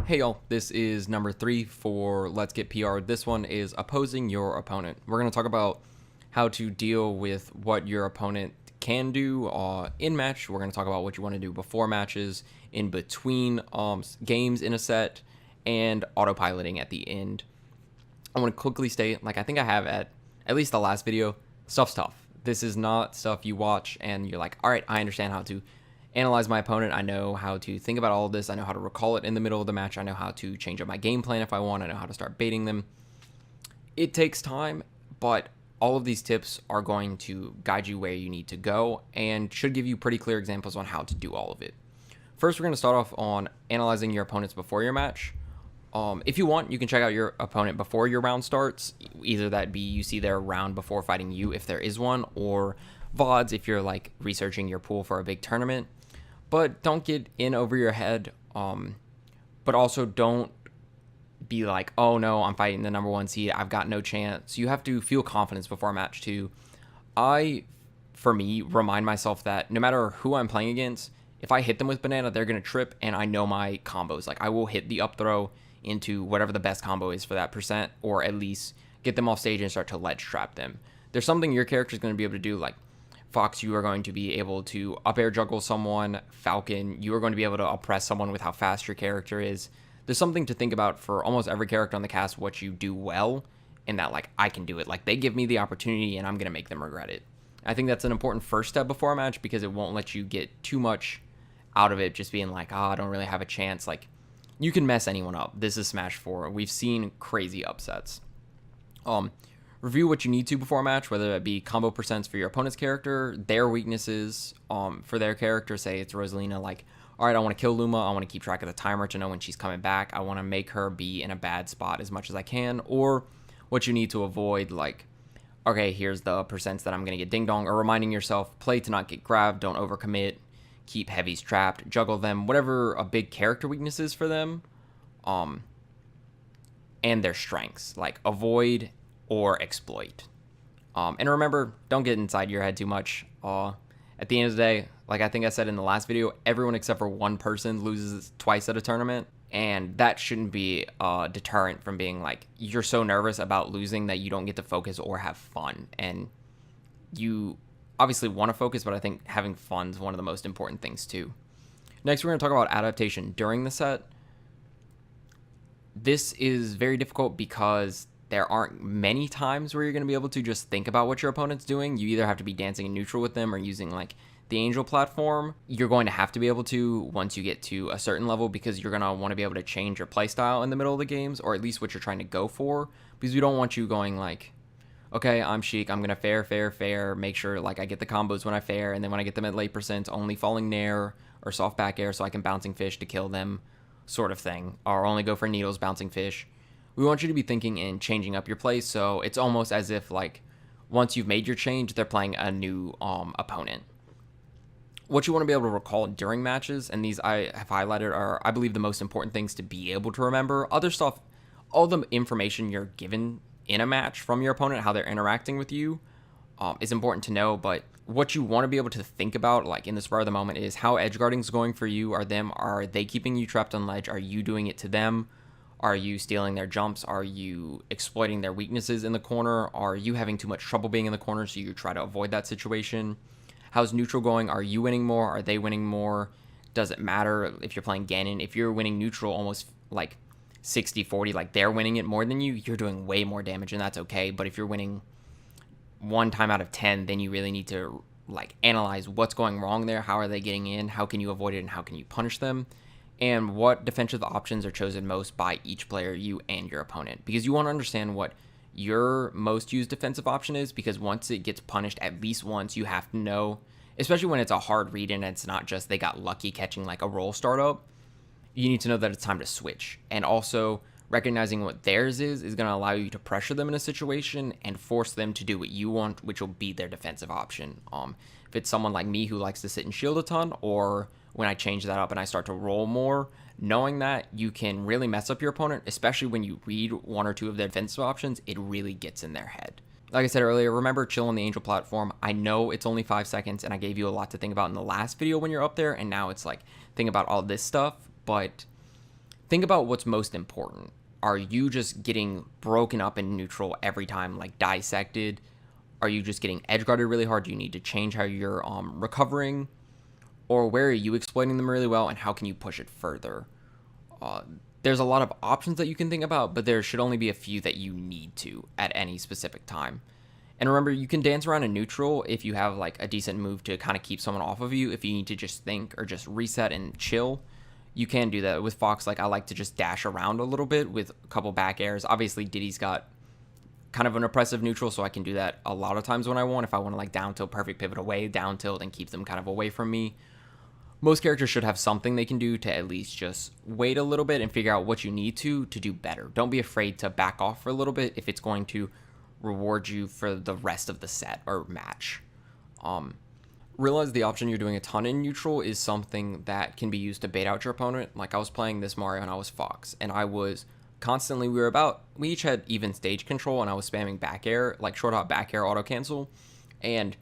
Hey y'all, this is number 3 for Let's Get PR. This one is opposing your opponent. We're going to talk about how to deal with what your opponent can do in match. We're going to talk about what you want to do before matches, in between games in a set, and autopiloting at the end. I want to quickly state, like I think I have at least the last video, stuff's tough. This is not stuff you watch and you're like, all right, I understand how to analyze my opponent. I know how to think about all of this. I know how to recall it in the middle of the match. I know how to change up my game plan if I want. I know how to start baiting them. It takes time, but all of these tips are going to guide you where you need to go and should give you pretty clear examples on how to do all of it. First, we're going to start off on analyzing your opponents before your match. If you want, you can check out your opponent before your round starts. Either that be you see their round before fighting you, if there is one, or VODs if you're like researching your pool for a big tournament. But don't get in over your head. But also don't be like, oh no, I'm fighting the number 1 seed. I've got no chance. You have to feel confidence before a match too. For me, remind myself that no matter who I'm playing against, if I hit them with banana, they're going to trip, and I know my combos. Like, I will hit the up throw into whatever the best combo is for that percent, or at least get them off stage and start to ledge trap them. There's something your character is going to be able to do, like Fox, you are going to be able to up air juggle someone. Falcon, you are going to be able to oppress someone with how fast your character is. There's something to think about for almost every character on the cast, what you do well, and that, like, I can do it. Like, they give me the opportunity, and I'm going to make them regret it. I think that's an important first step before a match because it won't let you get too much out of it just being like, I don't really have a chance. Like, you can mess anyone up. This is Smash 4. We've seen crazy upsets. Review what you need to before a match, whether it be combo percents for your opponent's character, their weaknesses for their character. Say it's Rosalina, like, all right, I want to kill Luma. I want to keep track of the timer to know when she's coming back. I want to make her be in a bad spot as much as I can. Or what you need to avoid, like, okay, here's the percents that I'm going to get ding-dong. Or reminding yourself, play to not get grabbed, don't overcommit, keep heavies trapped, juggle them, whatever a big character weakness is for them. And their strengths, like avoid or exploit. And remember, don't get inside your head too much. At the end of the day, like I think I said in the last video, everyone except for one person loses twice at a tournament. And that shouldn't be a deterrent from being like, you're so nervous about losing that you don't get to focus or have fun. And you obviously want to focus, but I think having fun is one of the most important things too. Next, we're going to talk about adaptation during the set. This is very difficult because there aren't many times where you're going to be able to just think about what your opponent's doing. You either have to be dancing in neutral with them or using like the Angel platform. You're going to have to be able to once you get to a certain level because you're going to want to be able to change your playstyle in the middle of the games, or at least what you're trying to go for, because we don't want you going like, okay, I'm Sheik, I'm going to fair, make sure like I get the combos when I fair, and then when I get them at late percents, only falling nair or soft back air so I can bouncing fish to kill them, sort of thing, or only go for needles, bouncing fish. We want you to be thinking and changing up your play, so it's almost as if like once you've made your change, they're playing a new opponent. What you want to be able to recall during matches, and these I have highlighted, are I believe the most important things to be able to remember. Other stuff, all the information you're given in a match from your opponent, how they're interacting with you, is important to know, but what you want to be able to think about, like in the spur of the moment, is how edge guarding is going for you. Are they keeping you trapped on ledge? Are you doing it to them? Are you stealing their jumps? Are you exploiting their weaknesses in the corner? Are you having too much trouble being in the corner, so you try to avoid that situation? How's neutral going? Are you winning more? Are they winning more? Does it matter if you're playing Ganon? If you're winning neutral almost like 60-40, like they're winning it more than you, you're doing way more damage, and that's okay. But if you're winning 1 time out of 10, then you really need to like analyze what's going wrong there. How are they getting in? How can you avoid it, and how can you punish them? And what defensive options are chosen most by each player, you and your opponent, because you want to understand what your most used defensive option is, because once it gets punished at least once, you have to know, especially when it's a hard read and it's not just they got lucky catching like a roll startup, you need to know that it's time to switch. And also recognizing what theirs is going to allow you to pressure them in a situation and force them to do what you want, which will be their defensive option. If it's someone like me who likes to sit and shield a ton, or when I change that up and I start to roll more, knowing that you can really mess up your opponent, especially when you read 1 or 2 of their defensive options, it really gets in their head. Like I said earlier, remember, chill on the Angel platform. I know it's only 5 seconds, and I gave you a lot to think about in the last video when you're up there, and now it's like, think about all this stuff, but think about what's most important. Are you just getting broken up in neutral every time, like dissected? Are you just getting edge guarded really hard? Do you need to change how you're recovering? Or where are you exploiting them really well, and how can you push it further? Uh, there's a lot of options that you can think about, but there should only be a few that you need to at any specific time. And remember, you can dance around in neutral if you have like a decent move to kind of keep someone off of you. If you need to just think or just reset and chill, you can do that. With Fox, like I like to just dash around a little bit with a couple back airs. Obviously, Diddy's got kind of an oppressive neutral, so I can do that a lot of times when I want. If I want to like down tilt, perfect pivot away, down tilt, and keep them kind of away from me. Most characters should have something they can do to at least just wait a little bit and figure out what you need to do better. Don't be afraid to back off for a little bit if it's going to reward you for the rest of the set or match. Realize the option you're doing a ton in neutral is something that can be used to bait out your opponent. Like I was playing this Mario and I was Fox, and I was constantly, we each had even stage control, and I was spamming back air, like short hop back air auto cancel, and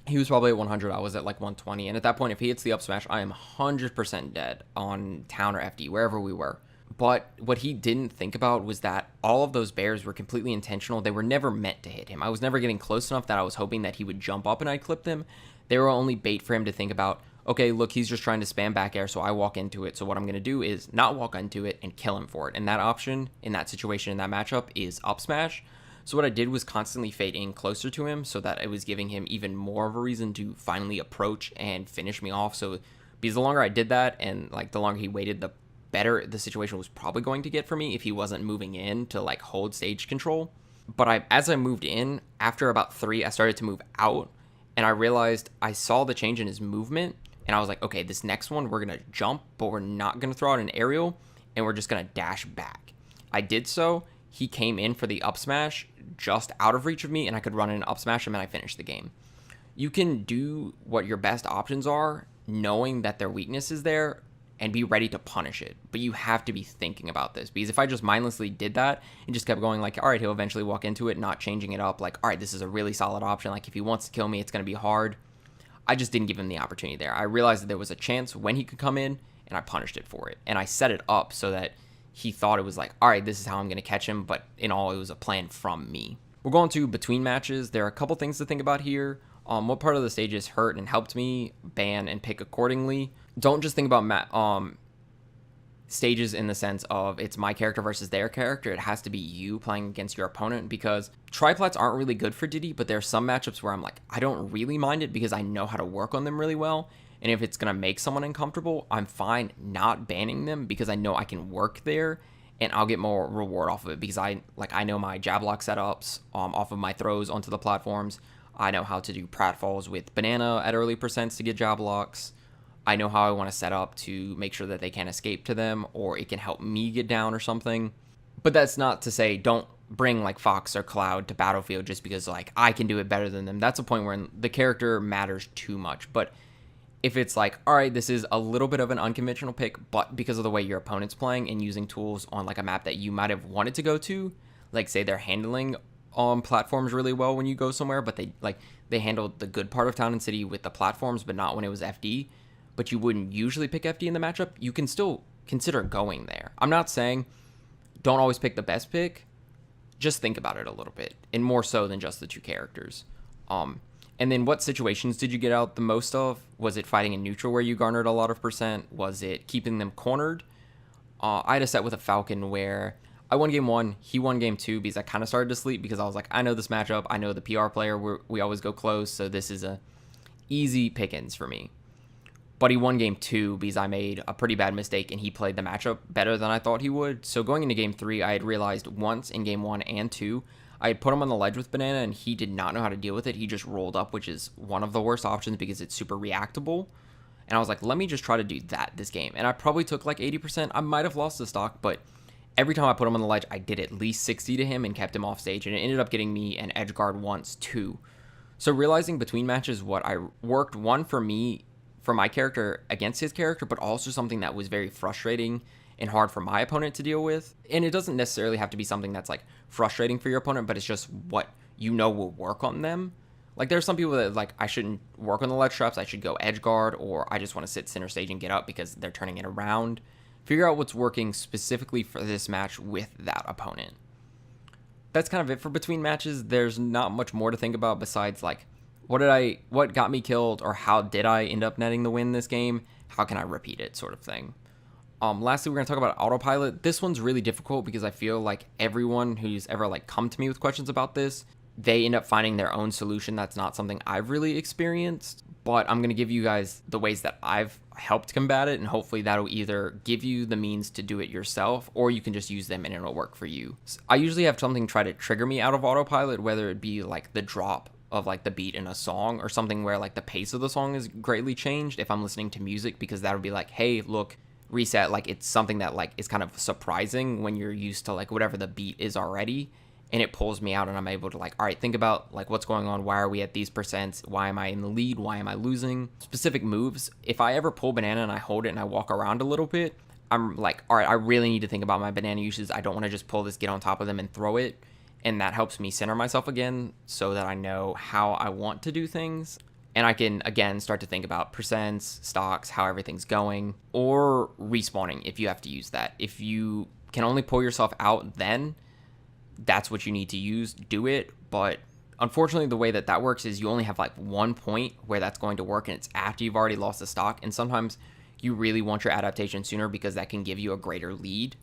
he was probably at 100, I was at like 120, and at that point, if he hits the up smash, I am 100% dead on town or FD, wherever we were. But what he didn't think about was that all of those bears were completely intentional. They were never meant to hit him. I was never getting close enough that I was hoping that he would jump up and I'd clip them. They were only bait for him to think about, okay, look, he's just trying to spam back air, so I walk into it. So what I'm going to do is not walk into it and kill him for it. And that option in that situation, in that matchup, is up smash. So what I did was constantly fade in closer to him so that it was giving him even more of a reason to finally approach and finish me off. So because the longer I did that and like the longer he waited, the better the situation was probably going to get for me if he wasn't moving in to like hold stage control. But as I moved in, after about 3, I started to move out, and I realized I saw the change in his movement, and I was like, okay, this next one, we're going to jump, but we're not going to throw out an aerial, and we're just going to dash back. I did so. He came in for the up smash just out of reach of me, and I could run in an up smash him, and I finished the game. You can do what your best options are, knowing that their weakness is there, and be ready to punish it. But you have to be thinking about this, because if I just mindlessly did that and just kept going like, all right, he'll eventually walk into it, not changing it up, like, all right, this is a really solid option, like if he wants to kill me, it's going to be hard. I just didn't give him the opportunity there. I realized that there was a chance when he could come in, and I punished it for it. And I set it up so that he thought it was like, all right, this is how I'm going to catch him, but in all, it was a plan from me. We're going to between matches. There are a couple things to think about here. What part of the stages hurt and helped me, ban and pick accordingly. Don't just think about stages in the sense of it's my character versus their character. It has to be you playing against your opponent, because triplats aren't really good for Diddy, but there are some matchups where I'm like, I don't really mind it because I know how to work on them really well. And if it's going to make someone uncomfortable, I'm fine not banning them because I know I can work there and I'll get more reward off of it, because I know my jab lock setups off of my throws onto the platforms. I know how to do pratfalls with banana at early percents to get jab locks. I know how I want to set up to make sure that they can't escape to them, or it can help me get down or something. But that's not to say don't bring like Fox or Cloud to Battlefield just because like I can do it better than them. That's a point where the character matters too much. But if it's like, all right, this is a little bit of an unconventional pick, but because of the way your opponent's playing and using tools on like a map that you might have wanted to go to, like say they're handling platforms really well when you go somewhere, but they handled the good part of town and city with the platforms, but not when it was FD. But you wouldn't usually pick FD in the matchup. You can still consider going there. I'm not saying don't always pick the best pick. Just think about it a little bit, and more so than just the two characters. And then what situations did you get out the most of? Was it fighting in neutral where you garnered a lot of percent? Was it keeping them cornered? I had a set with a Falcon where I won game 1, he won game 2 because I kind of started to sleep because I was like, I know this matchup, I know the PR player, we always go close, so this is a easy pickings for me. But he won game 2 because I made a pretty bad mistake and he played the matchup better than I thought he would. So going into game 3, I had realized once in game 1 and 2, I had put him on the ledge with banana and he did not know how to deal with it. He just rolled up, which is one of the worst options because it's super reactable. And I was like, let me just try to do that this game. And I probably took like 80%. I might have lost the stock, but every time I put him on the ledge, I did at least 60 to him and kept him off stage. And it ended up getting me an edge guard once too. So realizing between matches what I worked, one for me, for my character against his character, but also something that was very frustrating and hard for my opponent to deal with. And it doesn't necessarily have to be something that's like frustrating for your opponent, but it's just what you know will work on them. Like there's some people that like, I shouldn't work on the ledge traps, I should go edge guard, or I just want to sit center stage and get up because they're turning it around. Figure out what's working specifically for this match with that opponent. That's kind of it for between matches. There's not much more to think about besides like what got me killed, or how did I end up netting the win this game? How can I repeat it, sort of thing. Lastly, we're going to talk about autopilot. This one's really difficult because I feel like everyone who's ever like come to me with questions about this, they end up finding their own solution. That's not something I've really experienced, but I'm going to give you guys the ways that I've helped combat it, and hopefully that'll either give you the means to do it yourself, or you can just use them and it'll work for you. So I usually have something try to trigger me out of autopilot, whether it be like the drop of like the beat in a song, or something where like the pace of the song is greatly changed if I'm listening to music, because that would be like, hey, look, reset. Like it's something that like is kind of surprising when you're used to like whatever the beat is already, and it pulls me out, and I'm able to like, all right, think about like what's going on. Why are we at these percents? Why am I in the lead? Why am I losing? Specific moves. If I ever pull banana and I hold it and I walk around a little bit, I'm like, all right, I really need to think about my banana uses. I don't want to just pull this, get on top of them and throw it. And that helps me center myself again so that I know how I want to do things. And I can, again, start to think about percents, stocks, how everything's going, or respawning if you have to use that. If you can only pull yourself out, then that's what you need to use. Do it. But unfortunately, the way that that works is you only have like 1 point where that's going to work, and it's after you've already lost the stock. And sometimes you really want your adaptation sooner because that can give you a greater lead.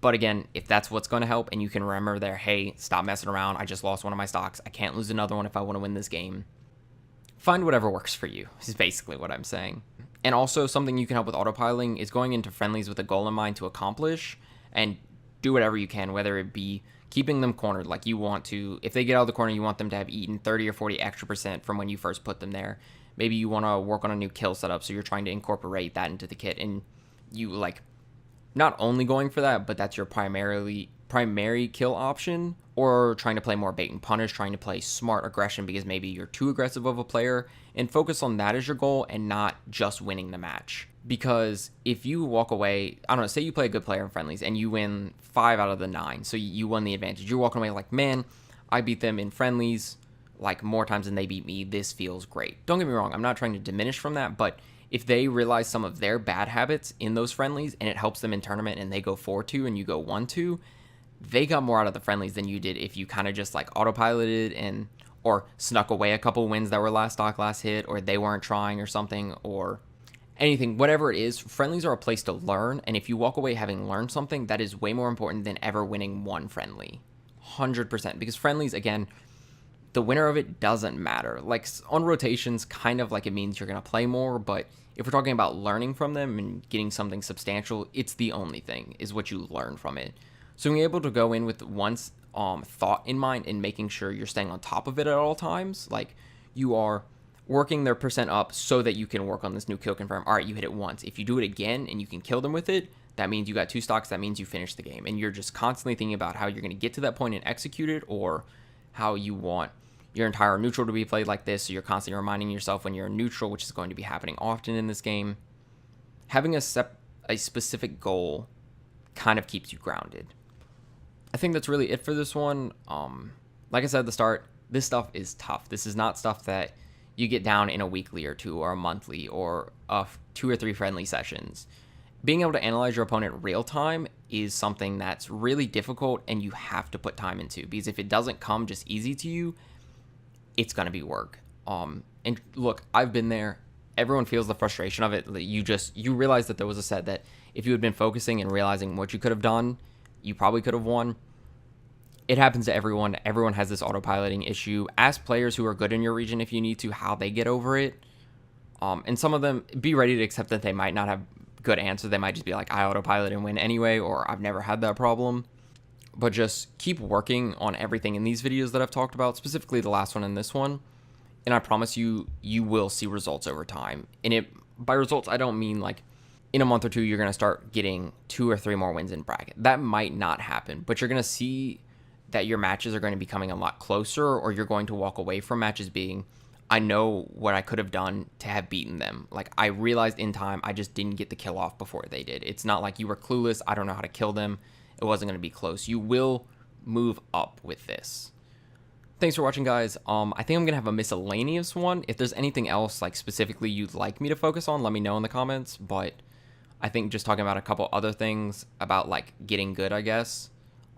But again, if that's what's going to help, and you can remember there, hey, stop messing around. I just lost one of my stocks. I can't lose another one if I want to win this game. Find whatever works for you is basically what I'm saying. And also something you can help with autopiloting is going into friendlies with a goal in mind to accomplish, and do whatever you can, whether it be keeping them cornered. Like you want to, if they get out of the corner, you want them to have eaten 30 or 40 extra percent from when you first put them there. Maybe you want to work on a new kill setup, so you're trying to incorporate that into the kit, and you like not only going for that, but that's your primary kill option, or trying to play more bait and punish, trying to play smart aggression because maybe you're too aggressive of a player, and focus on that as your goal and not just winning the match. Because if you walk away, I don't know, say you play a good player in friendlies and you win 5 out of the 9, so you won the advantage. You're walking away like, man, I beat them in friendlies like more times than they beat me. This feels great. Don't get me wrong, I'm not trying to diminish from that, but if they realize some of their bad habits in those friendlies and it helps them in tournament and they go 4-2 and you go 1-2, they got more out of the friendlies than you did if you kind of just like autopiloted and or snuck away a couple wins that were last stock, last hit, or they weren't trying or something, or anything, whatever it is. Friendlies are a place to learn, and if you walk away having learned something, that is way more important than ever winning one friendly. 100%. Because friendlies, again, the winner of it doesn't matter. Like on rotations, kind of like it means you're going to play more, but if we're talking about learning from them and getting something substantial, it's the only thing, is what you learn from it. So being able to go in with one's thought in mind and making sure you're staying on top of it at all times, like you are working their percent up so that you can work on this new kill confirm. All right, you hit it once. If you do it again and you can kill them with it, that means you got 2 stocks. That means you finished the game. And you're just constantly thinking about how you're going to get to that point and execute it, or how you want your entire neutral to be played like this. So you're constantly reminding yourself when you're neutral, which is going to be happening often in this game. Having a specific goal kind of keeps you grounded. I think that's really it for this one. Like I said at the start, this stuff is tough. This is not stuff that you get down in a weekly or 2 or a monthly or 2 or 3 friendly sessions. Being able to analyze your opponent real time is something that's really difficult, and you have to put time into, because if it doesn't come just easy to you, it's going to be work. And look, I've been there. Everyone feels the frustration of it. You realize that there was a set that if you had been focusing and realizing what you could have done, you probably could have won. It happens to everyone. Everyone has this autopiloting issue. Ask players who are good in your region if you need to, how they get over it. And some of them, be ready to accept that they might not have good answers. They might just be like, I autopilot and win anyway, or I've never had that problem. But just keep working on everything in these videos that I've talked about, specifically the last one and this one. And I promise you, you will see results over time. And by results, I don't mean like in a month or 2, you're going to start getting 2 or 3 more wins in bracket. That might not happen, but you're going to see that your matches are going to be coming a lot closer, or you're going to walk away from matches being, I know what I could have done to have beaten them. Like, I realized in time, I just didn't get the kill off before they did. It's not like you were clueless. I don't know how to kill them. It wasn't going to be close. You will move up with this. Thanks for watching, guys. I think I'm going to have a miscellaneous one. If there's anything else, like specifically you'd like me to focus on, let me know in the comments. But I think just talking about a couple other things about like getting good, I guess,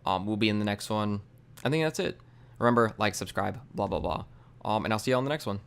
will be in the next one. I think that's it. Remember, like, subscribe, blah, blah, blah. And I'll see you on the next one.